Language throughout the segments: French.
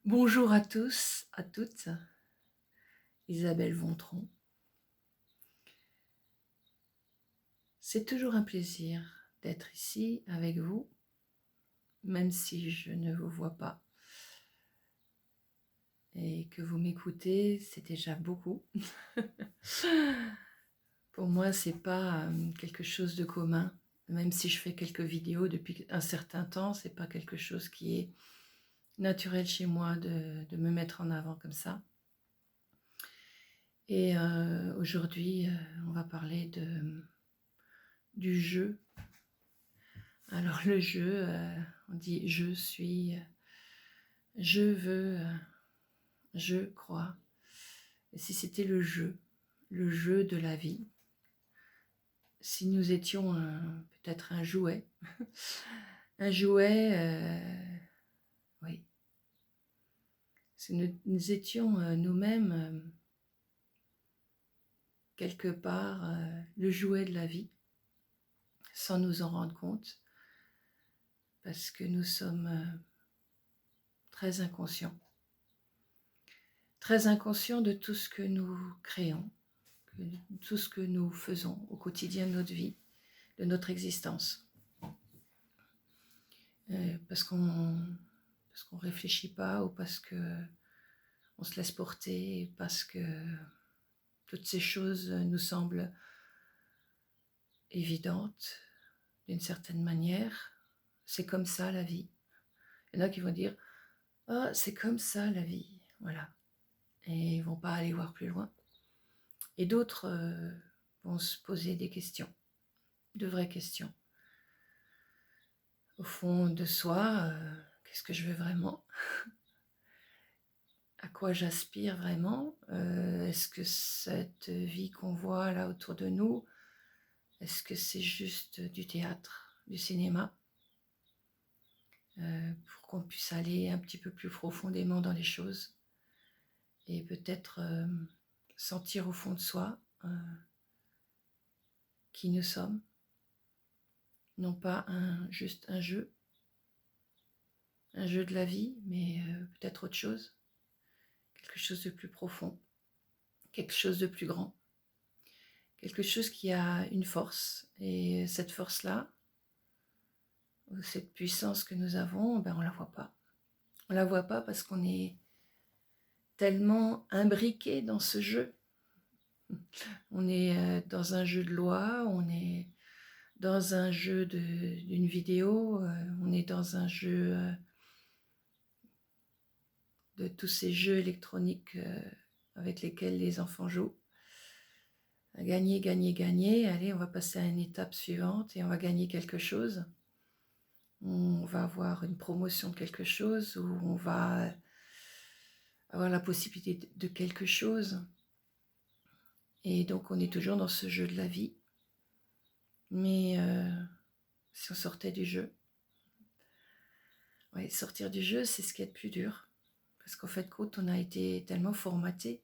Bonjour à tous, à toutes, Isabelle Vontron. C'est toujours un plaisir d'être ici avec vous, même si je ne vous vois pas. Et que vous m'écoutez, c'est déjà beaucoup. Pour moi, c'est pas quelque chose de commun. Même si je fais quelques vidéos depuis un certain temps, c'est pas quelque chose qui est naturel chez moi de me mettre en avant comme ça. Et aujourd'hui, on va parler du jeu. Alors le jeu, on dit je suis, je veux, je crois. Et si c'était le jeu de la vie, si nous étions peut-être un jouet, un jouet, oui, si nous étions nous-mêmes quelque part le jouet de la vie, sans nous en rendre compte, parce que nous sommes très inconscients de tout ce que nous créons, de tout ce que nous faisons au quotidien de notre vie, de notre existence. Parce qu'on réfléchit pas, ou parce que on se laisse porter, parce que toutes ces choses nous semblent évidentes d'une certaine manière. C'est comme ça la vie. Il y en a qui vont dire « Ah, c'est comme ça la vie », voilà. Et ils vont pas aller voir plus loin. Et d'autres vont se poser des questions, de vraies questions. Au fond de soi, qu'est-ce que je veux vraiment ? À quoi j'aspire vraiment ? Est-ce que cette vie qu'on voit là autour de nous, est-ce que c'est juste du théâtre, du cinéma ? Pour qu'on puisse aller un petit peu plus profondément dans les choses et peut-être sentir au fond de soi qui nous sommes, non pas juste un jeu de la vie, mais peut-être autre chose, quelque chose de plus profond, quelque chose de plus grand, quelque chose qui a une force, et cette force-là, cette puissance que nous avons, ben on la voit pas. On la voit pas parce qu'on est tellement imbriqué dans ce jeu. On est dans un jeu de loi, on est dans un jeu d'une vidéo, on est dans un jeu de tous ces jeux électroniques avec lesquels les enfants jouent. Gagner, gagner, gagner, allez, on va passer à une étape suivante et on va gagner quelque chose. On va avoir une promotion de quelque chose, ou on va avoir la possibilité de quelque chose. Et donc on est toujours dans ce jeu de la vie. Mais si on sortait du jeu, ouais, sortir du jeu, c'est ce qui est le plus dur. Parce qu'en fait, quand on a été tellement formaté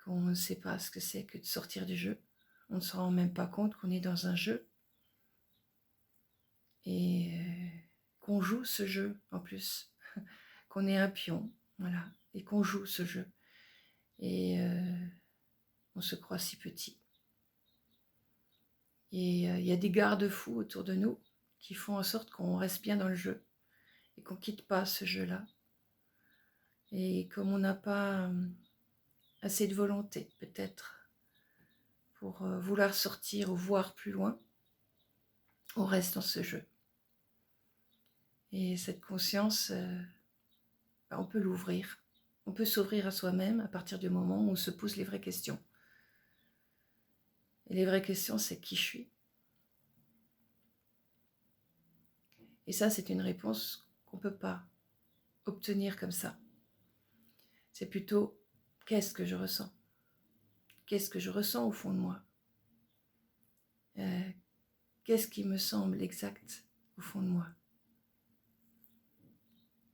qu'on ne sait pas ce que c'est que de sortir du jeu. On ne se rend même pas compte qu'on est dans un jeu. Et qu'on joue ce jeu en plus. Qu'on est un pion, voilà. Et qu'on joue ce jeu. Et on se croit si petit. Et il y a des garde-fous autour de nous qui font en sorte qu'on reste bien dans le jeu et qu'on ne quitte pas ce jeu-là. Et comme on n'a pas assez de volonté, peut-être, pour vouloir sortir ou voir plus loin, on reste dans ce jeu. Et cette conscience, on peut l'ouvrir. On peut s'ouvrir à soi-même à partir du moment où on se pose les vraies questions. Et les vraies questions, c'est qui je suis. Et ça, c'est une réponse qu'on ne peut pas obtenir comme ça. C'est plutôt qu'est-ce que je ressens ? Qu'est-ce que je ressens au fond de moi ? Qu'est-ce qui me semble exact au fond de moi ?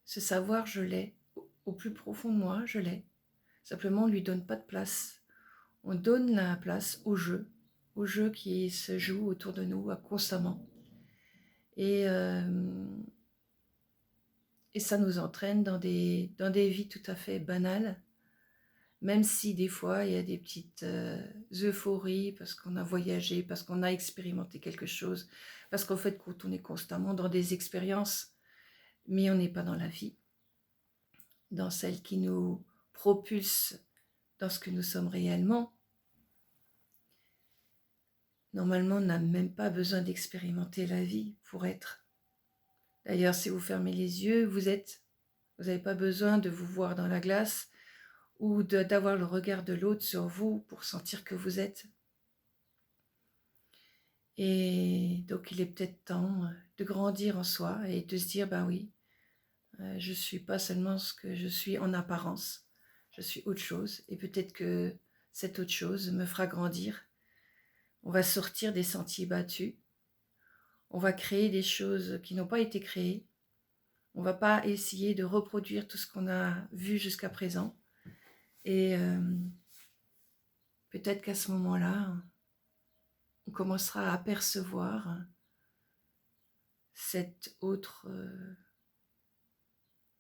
Ce savoir, je l'ai. Au plus profond de moi, je l'ai. Simplement, on ne lui donne pas de place. On donne la place au jeu qui se joue autour de nous constamment. Et Et ça nous entraîne dans des vies tout à fait banales, même si des fois il y a des petites euphories parce qu'on a voyagé, parce qu'on a expérimenté quelque chose, parce qu'en fait quand on est constamment dans des expériences, mais on n'est pas dans la vie, dans celle qui nous propulse dans ce que nous sommes réellement. Normalement, on n'a même pas besoin d'expérimenter la vie pour être. D'ailleurs, si vous fermez les yeux, vous êtes. Vous n'avez pas besoin de vous voir dans la glace ou d'avoir le regard de l'autre sur vous pour sentir que vous êtes. Et donc, il est peut-être temps de grandir en soi et de se dire, ben oui, je ne suis pas seulement ce que je suis en apparence, je suis autre chose. Et peut-être que cette autre chose me fera grandir. On va sortir des sentiers battus. On va créer des choses qui n'ont pas été créées. On ne va pas essayer de reproduire tout ce qu'on a vu jusqu'à présent. Et peut-être qu'à ce moment-là, on commencera à apercevoir cette autre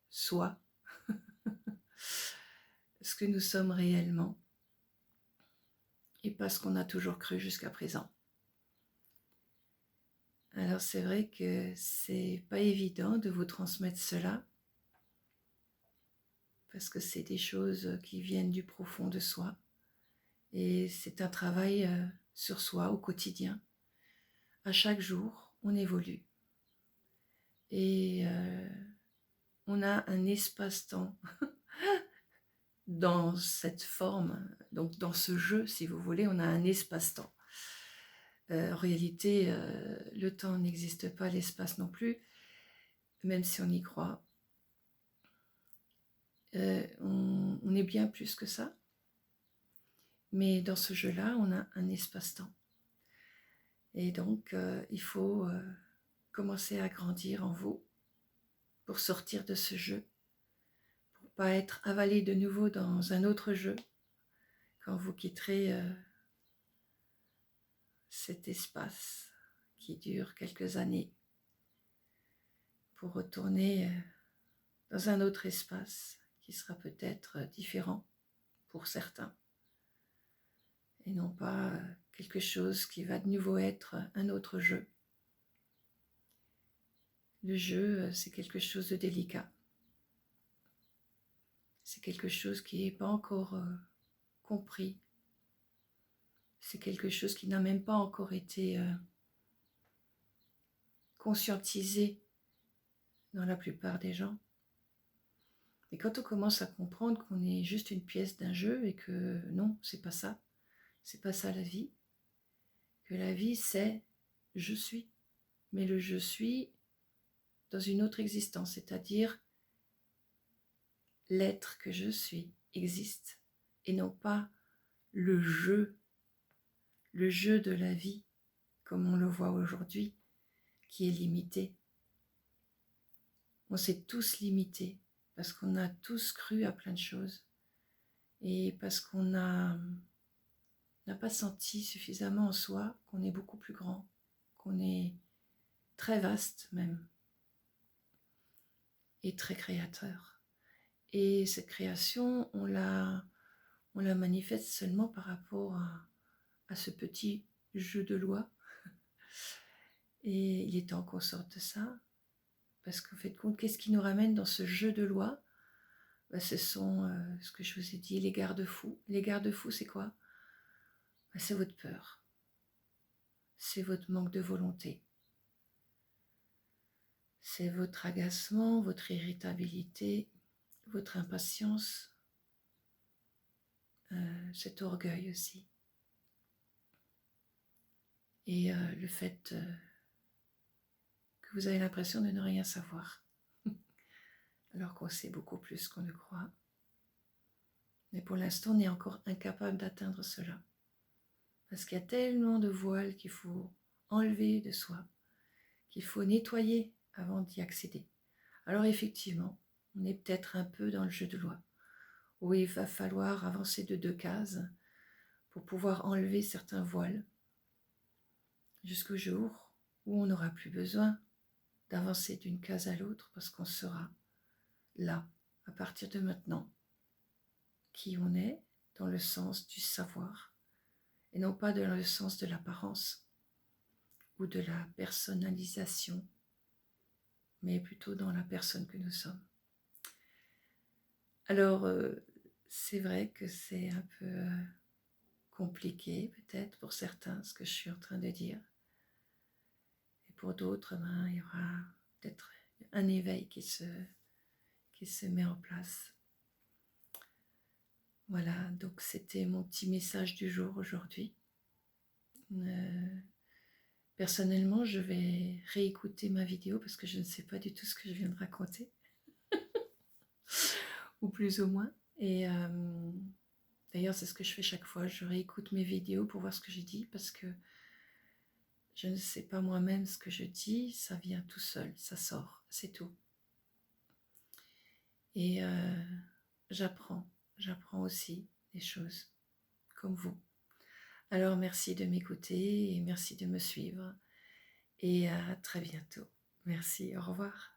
soi, ce que nous sommes réellement, et pas ce qu'on a toujours cru jusqu'à présent. Alors c'est vrai que c'est pas évident de vous transmettre cela, parce que c'est des choses qui viennent du profond de soi, et c'est un travail sur soi au quotidien. À chaque jour, on évolue, et on a un espace-temps dans cette forme, donc dans ce jeu, si vous voulez, on a un espace-temps. En réalité, le temps n'existe pas, l'espace non plus, même si on y croit. On est bien plus que ça, mais dans ce jeu-là, on a un espace-temps. Et donc, il faut commencer à grandir en vous pour sortir de ce jeu, pour ne pas être avalé de nouveau dans un autre jeu quand vous quitterez cet espace qui dure quelques années pour retourner dans un autre espace qui sera peut-être différent pour certains et non pas quelque chose qui va de nouveau être un autre jeu. Le jeu, c'est quelque chose de délicat. C'est quelque chose qui n'est pas encore compris. C'est quelque chose qui n'a même pas encore été conscientisé dans la plupart des gens. Et quand on commence à comprendre qu'on est juste une pièce d'un jeu et que non, c'est pas ça la vie, que la vie c'est je suis, mais le je suis dans une autre existence, c'est-à-dire l'être que je suis existe et non pas le jeu de la vie comme on le voit aujourd'hui qui est limité. On s'est tous limités parce qu'on a tous cru à plein de choses et parce qu'on n'a pas senti suffisamment en soi qu'on est beaucoup plus grand, qu'on est très vaste même et très créateur. Et cette création, on la manifeste seulement par rapport à ce petit jeu de loi. Et il est temps qu'on sorte de ça, parce qu'en fait, qu'est-ce qui nous ramène dans ce jeu de loi ? Ce sont, ce que je vous ai dit, les garde-fous. Les garde-fous, c'est quoi ? C'est votre peur. C'est votre manque de volonté. C'est votre agacement, votre irritabilité, votre impatience, cet orgueil aussi. Et le fait que vous avez l'impression de ne rien savoir, alors qu'on sait beaucoup plus qu'on ne croit. Mais pour l'instant, on est encore incapable d'atteindre cela. Parce qu'il y a tellement de voiles qu'il faut enlever de soi, qu'il faut nettoyer avant d'y accéder. Alors effectivement, on est peut-être un peu dans le jeu de loi, où il va falloir avancer de 2 cases pour pouvoir enlever certains voiles, jusqu'au jour où on n'aura plus besoin d'avancer d'une case à l'autre parce qu'on sera là, à partir de maintenant, qui on est dans le sens du savoir et non pas dans le sens de l'apparence ou de la personnalisation, mais plutôt dans la personne que nous sommes. Alors, c'est vrai que c'est un peu compliqué peut-être pour certains ce que je suis en train de dire. Et pour d'autres, il y aura peut-être un éveil qui se met en place. Voilà, donc c'était mon petit message du jour aujourd'hui. Personnellement, je vais réécouter ma vidéo parce que je ne sais pas du tout ce que je viens de raconter, ou plus ou moins. Et d'ailleurs, c'est ce que je fais chaque fois. Je réécoute mes vidéos pour voir ce que j'ai dit parce que je ne sais pas moi-même ce que je dis. Ça vient tout seul, ça sort, c'est tout. Et j'apprends aussi des choses comme vous. Alors merci de m'écouter et merci de me suivre et à très bientôt. Merci, au revoir.